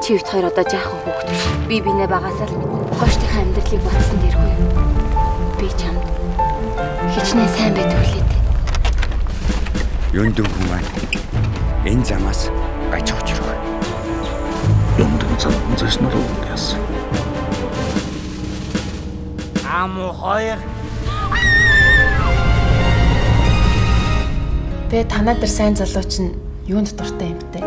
Чи бит хоёр одоо жаахан хүүхэд биш. Би бинээ багасаа л хойштынхаа амьдралыг бодсон дэргүй. Би чамд хичнээн сайн байдаг үлээ. Юунд хүн маань энэ замаас гаж очроо. Юунд зам зэснэр яс. Хоёр. Тэ танаа дээр сайн залуу чинь юунд дуртай юм бэ?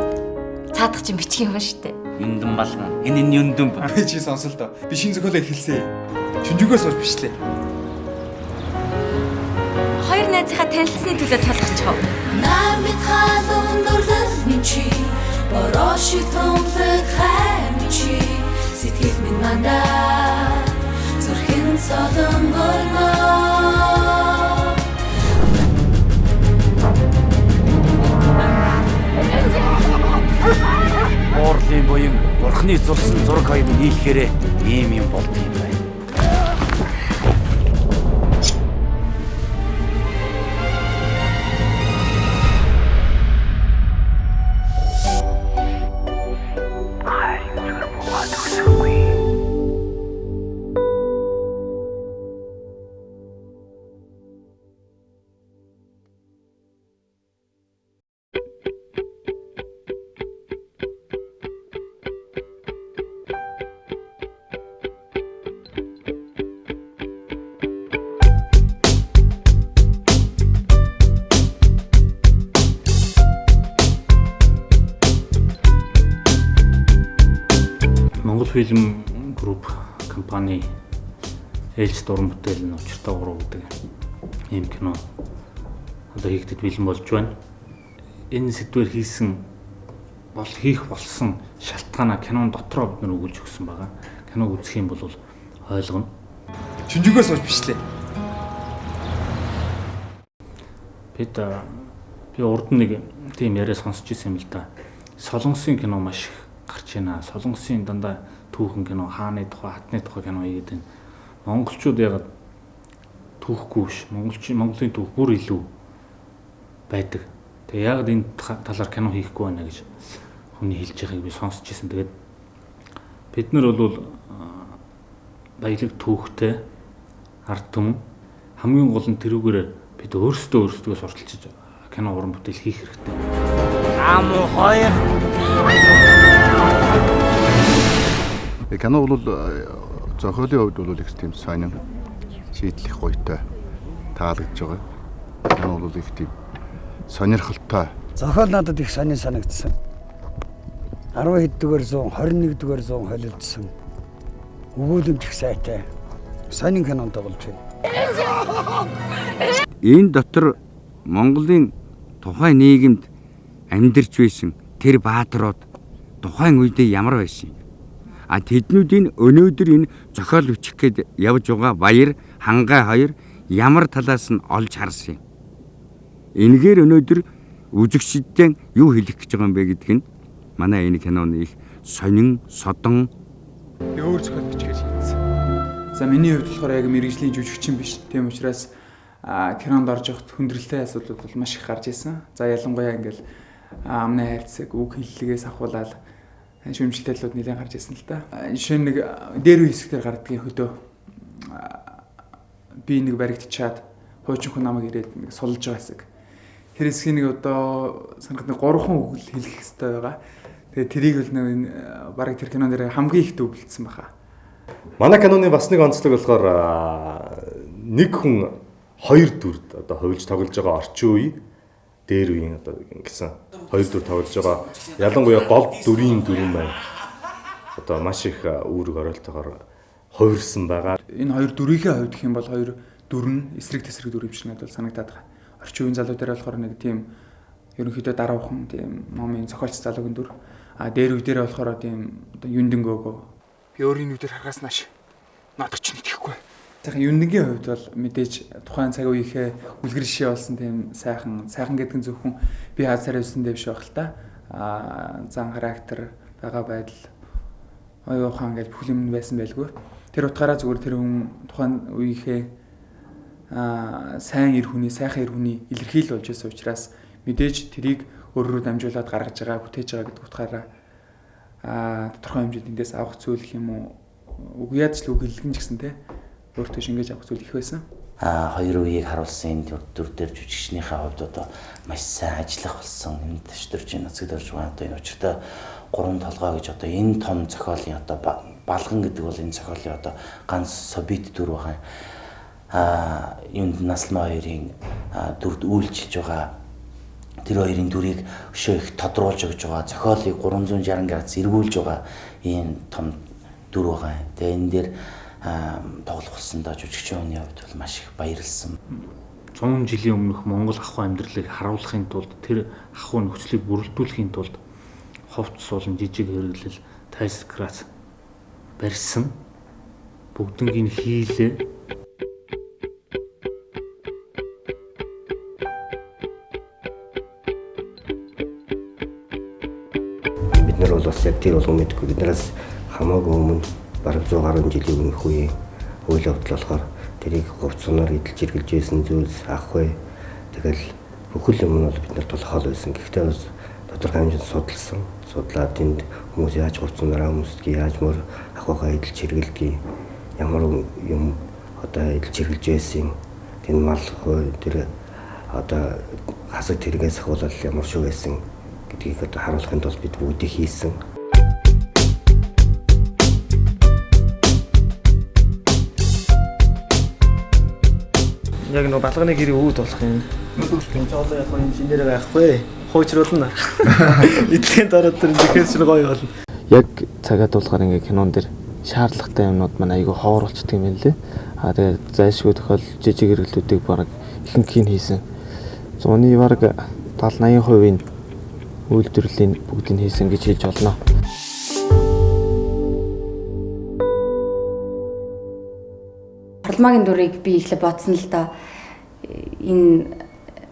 Цаадах чинь бичих юм штэ. Юндэн бална. Энэ юндэн ба. Би чи сонсол доо. Би шин зохиолоо эхэлсэн. Шүнжүүгөөс ууж бичлээ. Хоёр найзынхаа танилцсны төлөө талархчих. Намит халуун дурлал минь бороши томлог хэмчи сэтгэл минь мандаа зүрхэн солон болмоо. Буурлын буян бурхны зурсан зураг хоёр нийлэхээр ийм юм болд юм байна. Монгол фильм групп компани ээлж дуран бүтээл нь учиртай уруу гэдэг ийм кино одоо хийгдэд бэлэн болж байна. Энэ сэдвээр хийсэн хийх болсон шалтгаанаа кинон дотроо бид нар өгүүлж өгсөн байгаа. Киног үзэх юм бол ойлгоно. Шүнжүүгөөс ууж бичлээ. Би урд нэг тийм яриа сонсч ирсэн юм л да. Солонгосын кино маш их гарч байна. Солонгосын дандаа түүхэн кино, хааны тухай, хатны тухай кино хийгээд байна. Монголчууд яг түүхгүй биш. Монголын түүх бүр илүү байдаг. Тэгээ яг энэ талаар кино хийхгүй байна гэж хүний хэлж байгааг би сонсч ирсэн. Тэгээд бид нар бол баялаг түүхтэй ард түмэн хамгийн гол нь тэрүүгээр бид өөрсдөө сурталчиж кино уран бүтээл хийх хэрэгтэй. Хоёр. Кино бол зохиолын хувьд бол их тийм сонин шийдлэх гуйтай таалагдж байгаа. Кино бол их тийм сонирхолтой. Зохиол надад их сонин санагдсан. 10 хэддүгээр 100, 21-р 100 холилдсон. Өгүүлэмж их сайтай. Сонин кинонд болж байна. Энэ дотор Монголын тухайн нийгэмд амьдарч байсан тэр баатрууд тухайн үедээ ямар байсан юм? Тэднүүдийн өнөөдөр энэ зохиол бичих гээд явж байгаа баяр, хангай хоёр ямар талаас нь олж харсан юм? Энэгээр өнөөдөр үзэгчдийн юу хэлэх гэж байгаа юм бэ гэдг нь манай энэ киноны их сонин, содон Би өөр зохиол бичгээр хийсэн. За миний хувьд болохоор яг мэрэгжлийн жүжигчин биш. Тийм учраас кинонд орж явахд хүндрэлтэй асуудлууд бол маш их гарч ирсэн. За ялангуяа ингээл амны хайрцаг, үг хэллэгээс ахуулаад шүүмжлэлтэлүүд нэлээд гарч ирсэн л да. Жишээ нь нэг дээр үе хэсгээр гардгийн хөдөө би нэг баригдчаад хуучин хүн намайг ирээд нэг сулж байгаа хэсэг. Тэр хэсгийг нэг одоо санахад нэг 3 үг хэлэх хэрэгтэй байгаа. Тэгээ тэрийг бол нэг бараг тэр кинон дээр хамгийн их дүүбэлдсэн баха. Манай киноны бас нэг онцлог болохоор нэг хүн хоёр дүрд одоо хувилж тоглож байгаа орчин үе дээр үеийн одоо гэсэн хоёр дүр тоглож байгаа. Ялангуяа гол дүрийн дүрэн байна. Одоо маш их үүрэг оройтойгоор хувирсан байгаа. Энэ хоёр дүрийнхээ хувьд гэх юм бол хоёр дүр нь эсрэг тесрэг дүр юм шиг надад санагдаад байгаа. Орчин үеийн залуу дээр болохоор нэг тийм ерөнхийдөө даруухан тийм номын зохиолч залуугийн дүр. Дээр үе дээр болохоор тийм одоо юндэнгөөгөө. Би өөрийн нүдээр харахаас нааш надад ч нэтгэхгүй. Тэгэхээр юндэнгийн хувьд бол мэдээж тухайн цаг үеийнхээ үлгэр жишээ болсон тийм сайхан гэдэг нь зөвхөн би хазаар явсан дэвш байх л та. Зан характер, байгаа байдал, оюухан гэж бүх юм байсан байлгүй. Тэр утгаараа зүгээр тэр хүн тухайн үеийнхээ сайн эр хүний, сайхан эр хүний илэрхийлэл болж байсан учраас мэдээж тэрийг өөр рүү дамжуулаад гаргаж байгаа, бүтээж байгаа гэдэг утгаараа тодорхой хэмжээнд эндээс авах зүйл гэх юм уу үгүй яаж л үг хэлгэн ч гэсэн те өөртөө шингээж авах зүйл их байсан. Хоёр үеийг харуулсан энэ төр дээр жүжигчнийхээ хувьд одоо маш сайн ажиллах болсон. Энэ төштөрж нацгд орж байгаа одоо энэ учиртай 3 толгой гэж одоо энэ том зохиолын одоо балган гэдэг бол энэ зохиолын одоо ганц собит дүр байгаа. Юунд Наслмаа хоёрын дүрд үйлчилж байгаа. Тэр хоёрын дүрийг өшөө их тодруулж өгж байгаа. Зохиолыг 360 градус эргүүлж байгаа ийм том дүр байгаа. Тэгээ энэ дээр тоглох болсондоо жүжигчийн хүний хувьд бол маш их баярлсан. 100 жилийн өмнөх Монгол ахуй амьдралыг харуулахын тулд тэр ахуй нөхцөлийг бүрэлдүүлэхийн тулд ховц болон жижиг хэрэглэл тайскрац барьсан бүгднийг хийлээ. Бид нар бол бас яг тэр болгоо мэдгүй. Биднээс хамаагүй өмнө бараг 100 гаруй жилийн өмнөх үеийн үйл явдал болохоор тэрийг говцоноор эдэлж хэрглэж байсан зүйлс ахгүй. Тэгэл бүхэл юм нь бол бид нарт бол хол байсан. Гэхдээ бас тодорхой хэмжээнд судалсан. Судлаад энд хүмүүс яаж говцоноор хүмүүсдгийг яаж мөр ахуйгаа эдэлж хэргэлдэг ямар юм одоо эдэлж хэрглэж байсан. Тэн мал хой тэр одоо хасаг тэргээс ахуулаад ямар шүү байсан гэдгийг одоо харуулахын тулд бид бүгдийг хийсэн. Яг нөө балганы гэрээ үүд болох юм. Жолоо яг энэ шинээр байхгүй. Хуучруулна. Эдгээр дараа тэр зэхээр чинь гоё болно. Яг цагаад дуулахаар ингээ кинон дээр шаардлагатай юмнууд маань айгүй ховор болчдөг юм лээ. Тэгээд зайлшгүй тохиол жижиг хэрэглүүдийг бараг ихэнх нь хийсэн. Зуны бараг 70-80%-ийн үйлдвэрлэлийн бүгдийг хийсэн гэж хэлж болно. Хорломаагийн дүрийг би ихлэ бодсон л доо. Энэ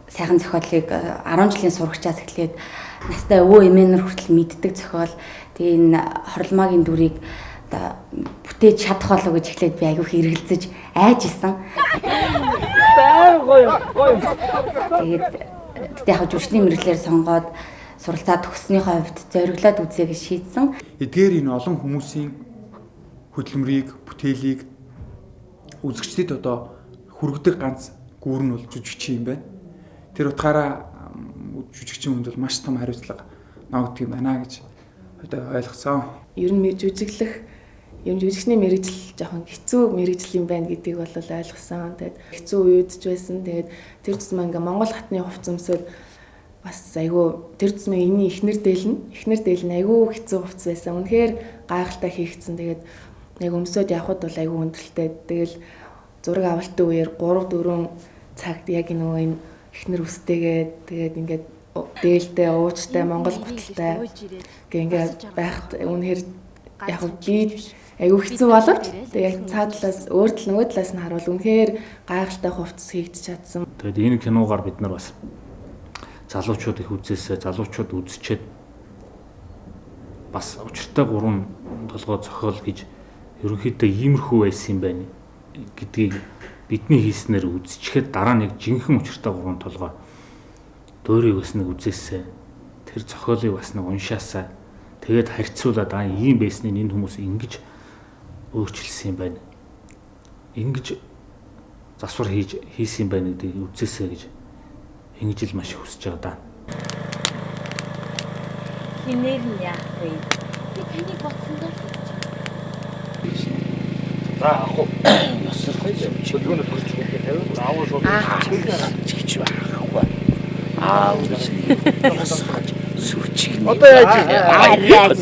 сайхан зохиолыг 10 жилийн сурагчаас эхлээд настай өвөө эмээнэр хүртэл мэддэг зохиол. Тэгээ энэ хорломаагийн дүрийг одоо бүтээж чадах болов гэж эхлээд би аягүй хэрэгэлцэж айж исэн. Тэгээд яг жүжигчний мэрэгчлэр сонгоод суралцаа төгссөнийхөө хувьд зориглоод үзье гэж шийдсэн. Эдгээр энэ олон хүмүүсийн хөдөлмөрийг, бүтээлийг үзэгчдэд одоо хүргэдэг ганц гүүр нь бол жүжигчин юм байна. Тэр утгаараа жүжигчин хүнд бол маш том хариуцлага ногддог юм байна гэж одоо ойлгосон. Ер нь жүжиглэх, ер нь жүжигчний мэрэгжил жоохон хэцүү мэрэгжил юм байна гэдгийг бол ойлгосон. Тэгээд хэцүү үед ч байсан. Тэгээд тэр тусмаа ингээ Монгол хатны хувц өмсөд бас айгүй тэр тусмаа энэний эхнэр дээл нь айгүй хэцүү хувц байсан. Үнэхээр гайхалтай хийгдсэн. Тэгээд яг өмсөд явхад бол айгүй өндөрлөлтэй. Тэгэл зураг авалтын үеэр 3-4 цагт яг энэ эхнэр үстэйгээд тэгээд ингээд дээлтэй, уучтай, монгол гуталтай ингээд байхад үнэхээр яг би айгүй хэцүү боловч тэгээд яг цаадлаас нөгөө талаас нь харуул үнэхээр гайхалтай хувцас хийгдэж чадсан. Тэгээд энэ киногаар бид нар бас залуучууд их үзээсээ залуучууд үзчихэд бас учиртай 3 толгой зохиол гэж ерөнхийдөө иймэрхүү байсан юм байна гэдгийг бидний хийснээр үзчихээд дараа нэг жинхэнэ учиртай 3 толгой дөөрийг бас нэг үзээсээ тэр зохиолыг бас нэг уншаасаа тэгээд харьцуулаад ийм байсныг энэ хүмүүс ингэж өөрчилсөн юм байна. Ингэж засвар хийсэн юм байна гэдгийг үзээсээ гэж ингэж л маш хүсэж байгаа да. Хинээр нь яах вэ? Би таны бодсондоо За ах уу. Ясрах чөлгөөнө төрж байгаа. Аавал чигч байхгүй. Сүчиг. Одоо яаж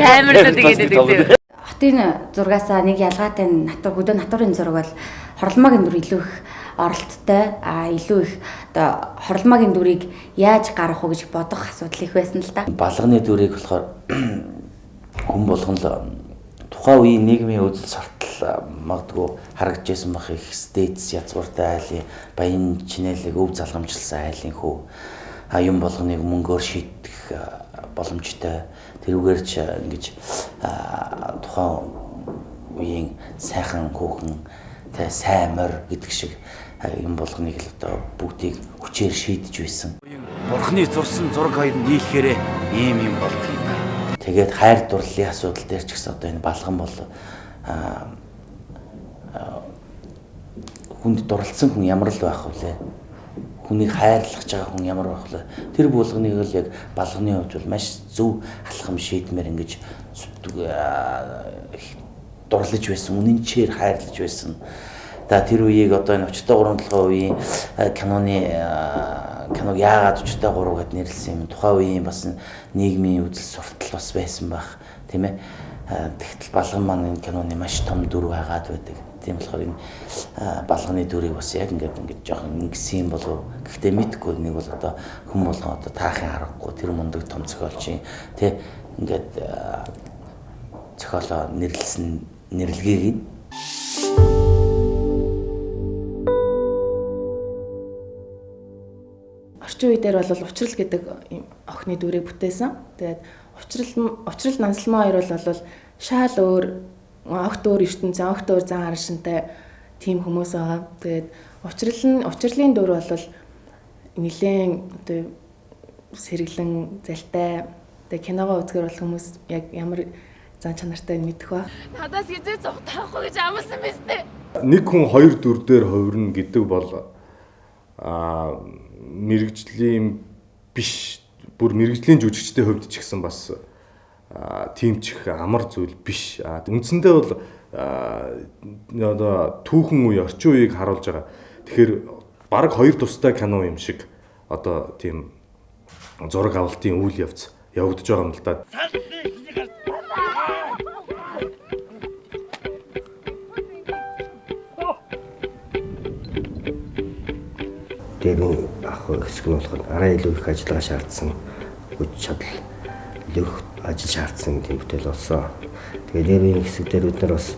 камертай тэгээд хотын зургаасаа нэг ялгаатай хөдөө натурын зураг бол хорломоогийн дүр илүү их оролттой илүү их одоо хорломоогийн дүрийг яаж гаргах вэ гэж бодох асуудал их байсан л да. Балганы дүрийг болохоор хүн болгон л тухайн үеийн нийгмийн үзэл сартал магадгүй харагдажсэн бах их стейц язгууртай айлын баян чинэлэг өв залгамжилсан айлын хүү юм болгоныг мөнгөөр шийдэх боломжтой тэрүүгээр ч ингэж тухайн үеийн сайхан хүүхэн сайн морь гэдэг шиг юм болгоныг л одоо бүгдийг хүчээр шийдэж байсан. Бурхны зурсан зураг хоёр нийлэхээр ийм юм болдго юм байна. Тэгээд хайр дурлалын асуудал дээр ч гэсэн одоо энэ балган бол хүнд дурлалсан хүн ямар л байх вэ? Хүнийг хайрлах байгаа хүн ямар байх вэ? Тэр булганыг л яг балганы хувьд бол маш зөв алхам шийдмээр ингэж дурлаж байсан, үнэнчээр хайрлаж байсан. Тэр үеийг одоо энэ 33 үеийн киног яагаад 43 гэд нэрлсэн юм. Тухайн үеийн бас нийгмийн үзэл суртал бас байсан байх, тийм ээ. Тэгтэл балган маань энэ киноны маш том дүр байгаад байдаг. Тийм болохоор энэ балганы дүрийг бас яг ингэж жоохон ингэсэн болов. Гэхдээ мэдгүй нэг бол одоо хүн болгоо одоо таахын аргагүй тэр мундаг том зохиолч тий ингээд зохиолоо нэрлсэн нэрлэгийг орчин үе дээр бол Учрал гэдэг охины дүрийг бүтээсэн. Тэгээд Учрал Нансалмаа хоёр бол шал өөр огт өөр ертөнцийн огт өөр зан аршинтай тийм хүмүүс байгаа. Тэгээд Учралын дүр бол нэлээд одоо сэргэлэн залтай. Тэгээд киногоо үзгээр бол хүмүүс яг ямар зан чанартай мэдэх ба. Надаас хизээ цуг таахгүй гэж амласан биз дээ. Нэг хүн хоёр дүр дээр хувирна гэдэг бол мэрэгжлийн биш бүр мэрэгжлийн жүжигчдийн хувьд ч гэсэн бас тиймчих амар зүйл биш. Үндсэндээ бол одоо түүхэн үе орчин үеийг харуулж байгаа. Тэгэхээр бараг хоёр тустай кино юм шиг одоо тийм зураг авалтын үйл явц явагдаж байгаа юм л да. Дэрийн ах хэсэг нь болохоор арай илүү их ажиллагаа шаардсан хүч чадал илүү их ажил шаардсан тийм бүтээл болсон. Тэгээд дэрийн хэсэг дээр бид нар бас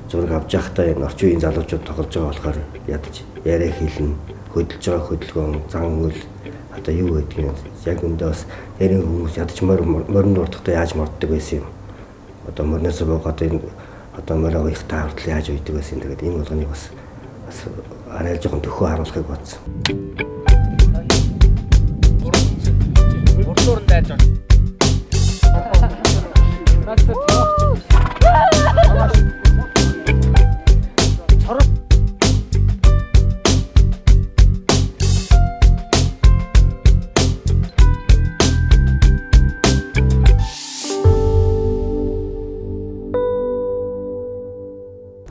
зураг авч явахдаа энэ орчин үеийн залуучууд тоглож байгаа болохоор ядаж яриа хэлнэ, хөдөлж байгаа хөдөлгөөн, зан үйл одоо юу гэдгийг яг өндөө бас дэрийн хүмүүс ядаж морин дуртахтаа яаж морддог байсан юм. Одоо морноос буугаад энэ одоо мороо их таавартлаа яаж үйдэг байсан. Тэгээд энэ болгоныг бас арай жоохон төхөө харуулахыг бодсон. Урдуур дайж байна.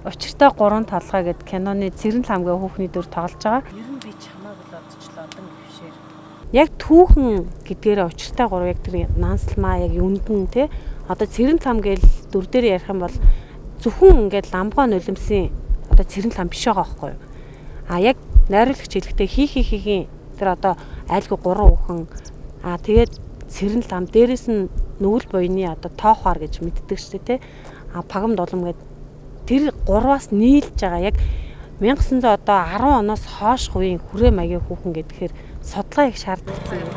Учиртай 3 талгай гэдэг киноны Цэрэнл хамгийн хүүхний дүр тоглож байгаа. Ер нь би чамааг л одчихлоо одоо гişээр. Яг түүхэн гэдгээрээ учиртай 3 яг тэр Нансалмаа яг үндэн те. Одоо Цэрэнл хам гээл дүр дээр ярих юм бол зөвхөн ингээд ламгой нулимсын одоо Цэрэнл хам биш байгаа байхгүй юу? Яг найруулагч хэлэхдээ хийхийн тэр одоо айлгүй 3 хүүхэн тэгээд Цэрэнл хам дээрэс нь нүгэл буйны одоо тоохоор гэж мэддэг шүү дээ те. Пагам дулам гэдэг тэр 3-аас нийлж байгаа яг 1910 оноос хойш хувийн хүрээ маягийн хүүхэн гэхээр судалгаа их шаардлагатай юм.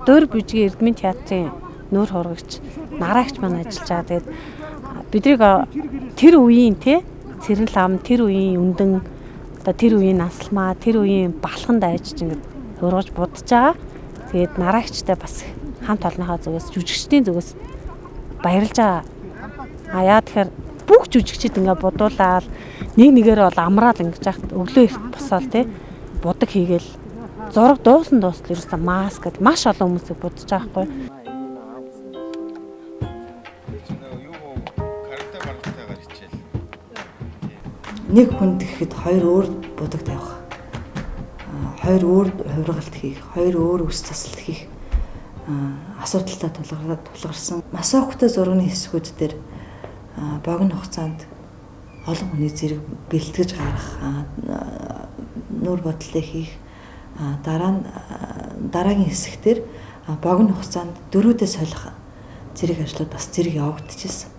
Дөр бүжгийн Эрдмийн театрын нүүр хурагч нараагч маань ажиллаж байгаа. Тэгээд бидрийг тэр үеийн Цэрэнл хам, тэр үеийн үндэн, одоо тэр үеийн Нансалмаа, тэр үеийн балхан дайж ингэж ургаж будаж байгаа. Тэгээд нараагчтай бас хамт олонхоо зүгээс жүжигчдийн зүгээс баярлж байгаа. Яа тэгэхээр бүх жүжигчид ингээ будуулаад нэгээр бол амраад ингэж яхад өглөө их босоод будаг хийгээл зураг дуусан дуустал ерөөсөн маск гэд маш олон хүмүүсийг будаж байгаа хгүй. Нэг хүнд гэхэд хоёр өөр будаг тавих. Хоёр өөр хувиргалт хийх, хоёр өөр үс засалт хийх асуудалтай тулгарсан. Масоохтой зургийн хэсгүүд дээр богино хугацаанд олон хүний зэрэг бэлтгэж гарах, нүүр бодлыг хийх, дараагийн хэсэгтэр богино хугацаанд дөрүүдээ солих зэрэг ажлууд бас зэрэг явагдчихсэн.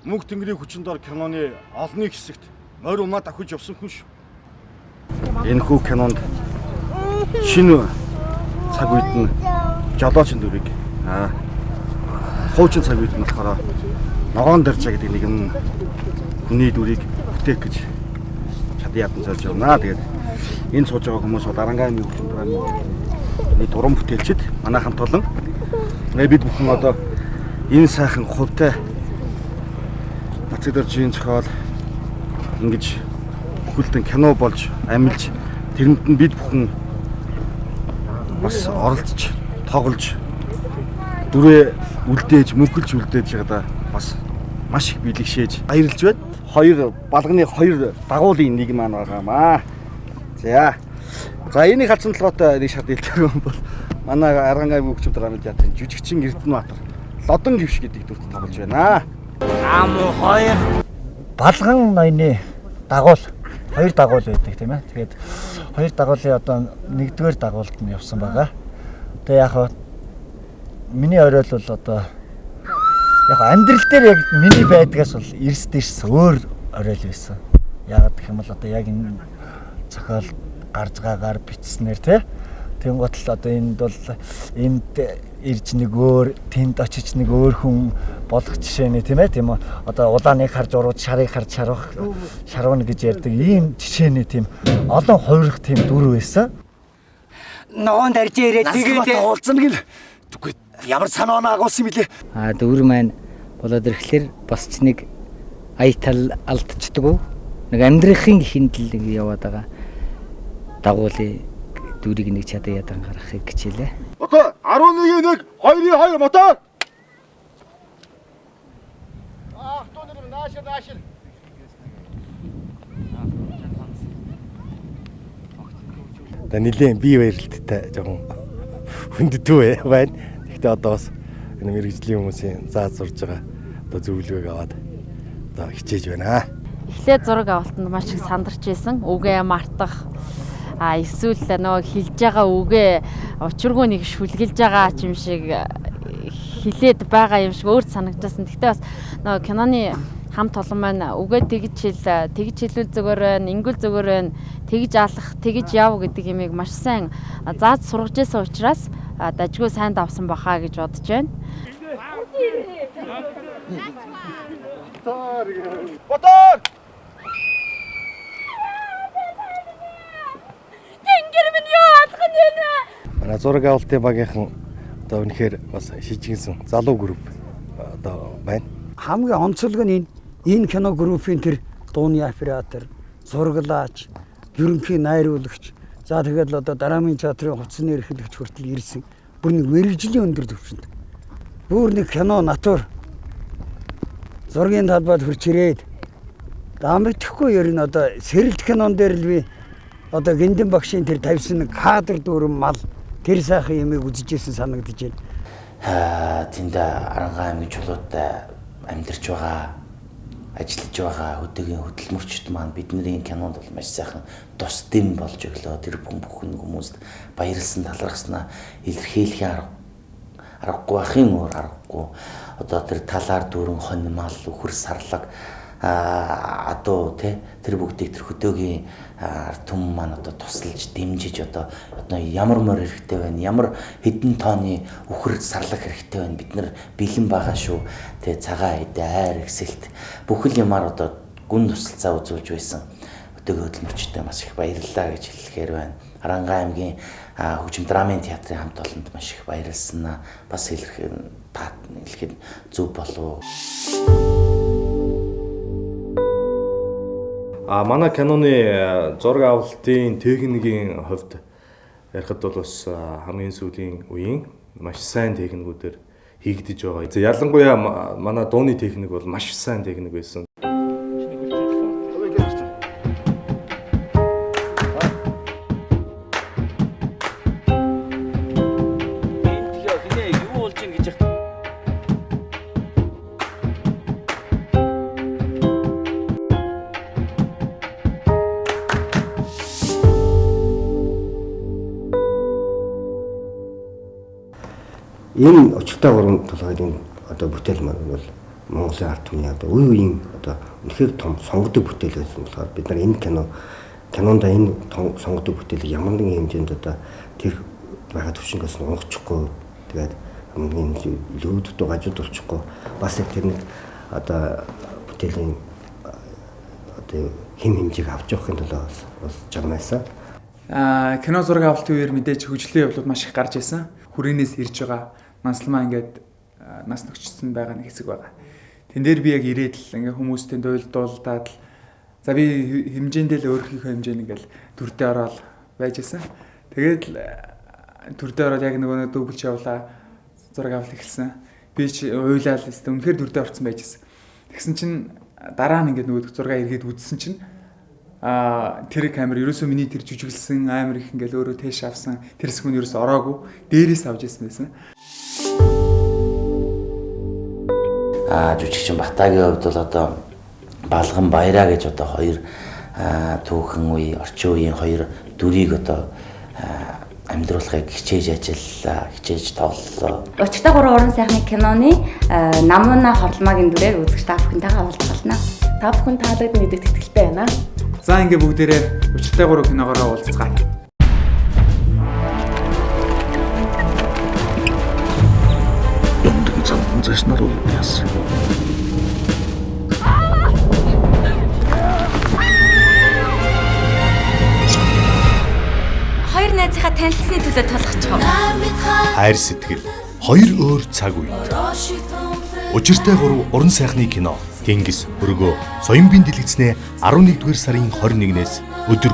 Мөнх тэнгэрийн хүчин дор киноны олонний хэсэгт морь умаа давхиж явсан хүн шүү. Энэхүү кинонд шинэ цаг үед нь жолоочны дүрийг хуучин цаг үед нь болохоор ногоон дарчаа гэдэг нэгэн хүний дүрийг бүтээх гэж ядан зорж явна. Тэгээд энэ сууж байгаа хүмүүс бол Арангаамын хөгжим драмын дуран бүтээлчид манайхан толон бид бүхэн одоо энэ сайхан хувьтай Нацдоржийн зохиол ингэж бүхэлдэн кино болж амилж тэрэнд нь бид бүхэн бас оролцож тоглож дүрээ үлдээж мөнхөлж үлдээж байгаадаа бас маш их бэлгшээж баярлж байна. Хоёр балганы хоёр дагуулын нэг маань байгаамаа. За энэ халдсан толгойтой нэг шат илтгэр юм бол манай Арангаамын хөгжим драмын театрын жүжигчин Эрдэнэбаатар Лодон гівш гэдэг дүрт тоглож байна. Хоёр балган ноёны дагуул хоёр дагуул байдаг тийм ээ. Тэгээд хоёр дагуулын одоо нэгдүгээр дагуулд нь явсан байгаа. Тэгээ яг миний орой л бол одоо яг амьдрал дээр яг миний байдгаас бол эрс дээрс өөр орой л байсан. Яагаад гэх юм бол одоо яг энэ зохиол гарж байгаагаар бичснээр тий. Тэнгуут л одоо энд бол энд ирж нэг өөр, тэнд очиж нэг өөр хүн болох жишээний тийм ээ. Тийм үү? Одоо улааныг харж урууд, шарыг харж шарвна гэж ярьдаг ийм жишээний тийм олон хувирах тийм дүр байсан. Ногоон дарж ирээд тэгээд уулзна гэл. Тэгвэл ямар санаа агуулсан юм блэ? Дүр маань болоод ирэхлээр бас ч нэг аятал алдчихдаг уу? Нэг амьдрахын хиндэл нэг яваад байгаа. Дагуулын дүрийг нэг чадаа ядан гаргахыг хичээлээ. Мотор 11-1 2-2 мотор. Ахтонэр наашир. Та нилээн бие баярлалтай жоохон хүндэтүү байна. Гэхдээ одоо бас энэ мэрэгжлийн хүмүүсийн зааж сурж байгаа одоо зөвлөгөөг аваад одоо хичээж байна. Эхлээд зураг авалтанд маш их сандарч байсан. Үгээ мартах эсвэл нөгөө хилж байгаа үгээ учиргүй нэг шүлгэлж байгаа юм шиг хилээд байгаа юм шиг өөрт санагдсан. Гэхдээ бас нөгөө киноны хамт олон маань үгээ тэгж хэлвэл зүгээр байна, ингүүл зүгээр байна, тэгж алах, тэгж яв гэдэг юмыг маш сайн зааж сургаж байсан учраас дажгүй сайн давсан бахаа гэж бодож байна. Мотор! Манай зураг авалтын багийнхан одоо үнэхээр бас шижигсэн залуу групп одоо байна. Хамгийн онцлог нь энэ кино группийн тэр дууны оператор, зураглаач, ерөнхий найруулагч, за тэгээд л одоо драмын театрын хувцсны эрхлэгч хүртэл ирсэн. Бүр нэг мэрэгжлийн өндөр түвшинд. Бүр нэг кино натур зургийн талбайд хурж ирээд дамжихгүй ер нь одоо сэрэлт кинон дээр л би одоо Гиндэн багшийн тэр тавьсан кадр дүүрэн мал тэр сайхан юмыг үзэжсэн санагдаж байна. Тэнд Арангаамын чулуутай амьдарч байгаа, ажиллаж байгаа хөдөөгийн хөдөлмөрчд маань бидний кинонд бол маш сайхан тус дэм болж өглөө. Тэр бүхэн хүмүүст баярлсан талархснаа илэрхийлэх аргагүй ахын өөр аргагүй. Одоо тэр талаар дүүрэн хоньмал үхэр сарлаг адуу тэр бүгдийг тэр хөдөөгийн түм маань одоо тусалж дэмжиж одоо ямар мөр хэрэгтэй байна, ямар хэдэн тооны үхэр сарлах хэрэгтэй байна. Бид нар бэлэн байгаа шүү. Цагаан эдэ айр экселт бүхэл юмар одоо гүн тусалцаа үзүүлж байсан. Хөдөөгийн хөдөлмөрчтэй маш их баярлалаа гэж хэлэхээр байна. Арангаамгийн хөгжим драмын театрын хамт олонд маш их баярлсан. Бас хэлэхэд зөв болов. Манай киноны зураг авалтын техникийн хувьд ярихад бол бас хамгийн сүүлийн үеийн маш сайн техникүүдээр хийгдэж байгаа. Ялангуяа манай дууны техник бол маш сайн техник байсан. Энэ очиртай гурван толгойн одоо бүтээл маань бол Монголын арт түмний одоо үе үеийн одоо үнэхээр том сонгодог бүтээл байсан болохоор бид нар энэ кинонд энэ сонгодог бүтээлийг ямар нэгэн хэмжээнд одоо тэр байхад төвшнгөөс нь унгахгүй тэгээд хамгийн лүүд дугажууд болчихгүй бас яг тэр нэг одоо бүтээлийн одоо хим хэмжээг авч явахын тулд бас жагнаасан. Кино зураг авалтын үеэр мэдээж хөгжлийн явдлууд маш их гарч ирсэн. Хүрээнээс ирж байгаа нансалмаа ингээд нас нөхчсөн байгаа нэг хэсэг байгаа. Тэн дээр би яг ирээд л ингээ хүмүүстэй дуйлдуулдаад за би хэмжээндээ л өөрийнхөө хэмжээнд ингээл дүрдээ ороод байж исэн. Тэгээд л дүрдээ ороод яг нөгөө дүүбэлч явлаа зураг авалт эхэлсэн. Би ч уйлал өстө үнэхээр дүрдээ орсон байж исэн. Тэгсэн чинь дараа нь ингээд нөгөө зураг эргээд үзсэн чинь тэр камер ерөөсөө миний тэр жүжиглсэн амар их ингээл өөрөө тэш авсан тэр хэсгүүн ерөөсөө ороогүй дээрээс авч ирсэн байсан. Жүжигчин Батагийн хувьд бол одоо Балган Баяраа гэж одоо хоёр түүхэн үе орчин үеийн хоёр дүрийг одоо амьдруулахыг хичээж ажиллаа, хичээж тоглолоо. Учиртай 3 уран сайхны киноны Намуна хорломагийн дүрээр үзэгч та бүхэнтэйгээ уулзгална. Та бүхэн таалагдсан гэдэгт итгэлтэй байна. За ингээ бүгдээрээ учиртай 3 киногоор уулзцгаая. Дундын цамхан зашнаар яасан. Хоёр найзынхаа танилцсны төлөө толгочихоо. Хайр сэтгэл, хоёр өөр цаг үе. Учиртай 3 уран сайхны кино Тэнгис өргөө Соёмбын дэлгэцнээ 11-р сарын 21-ээс өдөр